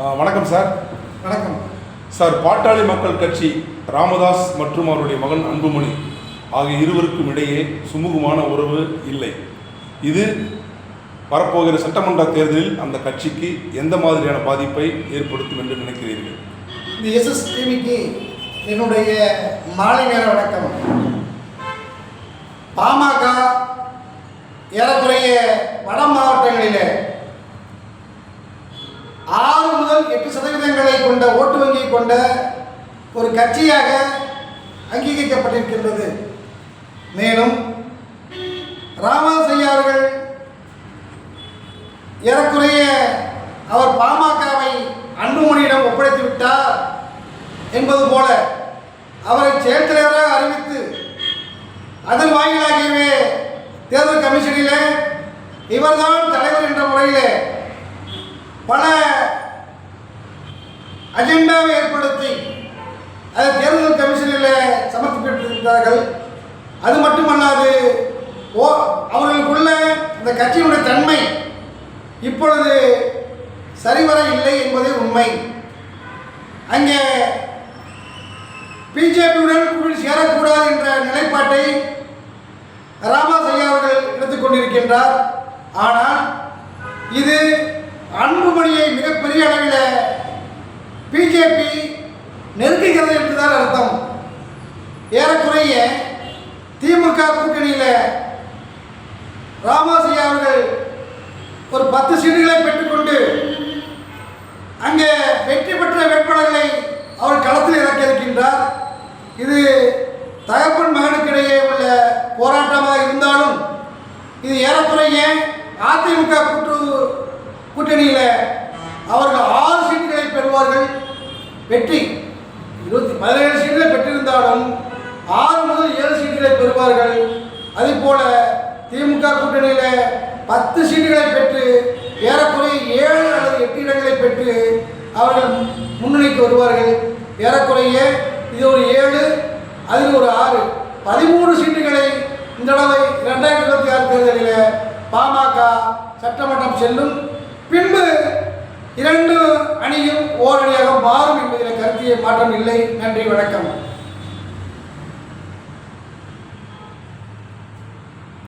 வணக்கம் சார். வணக்கம் சார். பாட்டாளி மக்கள் கட்சி ராமதாஸ் மற்றும் அவருடைய மகன் அன்புமணி ஆகிய இருவருக்கும் இடையே சுமூகமான உறவு இல்லை. இது வரப்போகிற சட்டமன்ற தேர்தலில் அந்த கட்சிக்கு எந்த மாதிரியான பாதிப்பை ஏற்படுத்தும் என்று நினைக்கிறீர்கள்? இந்த எஸ்எஸ்டிவிக்கு என்னுடைய மாலை நேர வணக்கம். பாமக ஏறக்குறைய வட மாவட்டங்களில் 6 முதல் 8% கொண்ட ஓட்டு வங்கியை கொண்ட ஒரு கட்சியாக அங்கீகரிக்கப்பட்டிருக்கின்றது. மேலும் ராமதாஸ் ஐயா அவர்கள் ஏறக்குறைய அவர் பாமகவை அன்புமணியிடம் ஒப்படைத்து விட்டார் என்பது போல அவரை செயல் தலைவராக அறிவித்து அதன் வாயிலாகவே தேர்தல் கமிஷனிலே இவர்தான் தலைவர் என்ற முறையில் பல அஜெண்டாவை ஏற்படுத்தி அதை தேர்தல் கமிஷனில் சமர்ப்பித்திருக்கிறார்கள். அது மட்டுமல்லாது அவர்களுக்குள்ள இந்த கட்சியினுடைய தன்மை இப்பொழுது சரிவர இல்லை என்பதே உண்மை. அங்கே பிஜேபியுடன் கூடி சேரக்கூடாது என்ற நிலைப்பாட்டை ராமதாஸ் ஐயா அவர்கள் எடுத்துக்கொண்டிருக்கின்றார். ஆனால் இது அன்புமணியை மிகப்பெரிய அளவில் பிஜேபி நெருங்குகிறது என்றுதான் அர்த்தம். ஏறக்குறைய திமுக கூட்டணியில் ராமதாஸ் ஐயா அவர்கள் ஒரு 10 சீட்டுகளை பெற்றுக்கொண்டு அங்கே வெற்றி பெற்ற வேட்பாளர்களை அவர் களத்தில் இறக்க இருக்கின்றார். இது தகப்பன் மகனுக்கிடையே உள்ள போராட்டமாக இருந்தாலும் இது ஏறக்குறைய அதிமுக கூட்டணியில் அவர்கள் 6 சீட்டுகளை பெறுவார்கள். வெற்றி 17 சீட்டுகளை பெற்றிருந்தாலும் 6 முதல் 7 சீட்டுகளை பெறுவார்கள். அதேபோல திமுக கூட்டணியில் 10 சீட்டுகளை பெற்று ஏறக்குறைய 7 அல்லது 8 இடங்களை பெற்று அவர்கள் முன்னணிக்கு வருவார்கள். ஏறக்குறைய இது ஒரு 7, அதில் ஒரு 6, 13 சீட்டுகளை இந்த தடவை 2026 தேர்தலில் பாமக சட்டமன்றம் செல்லும். பின்பு 2 அணியும் ஓரணியாக மாறும் என்பதில் கருத்திய மாற்றம் இல்லை. நன்றி, வணக்கம்.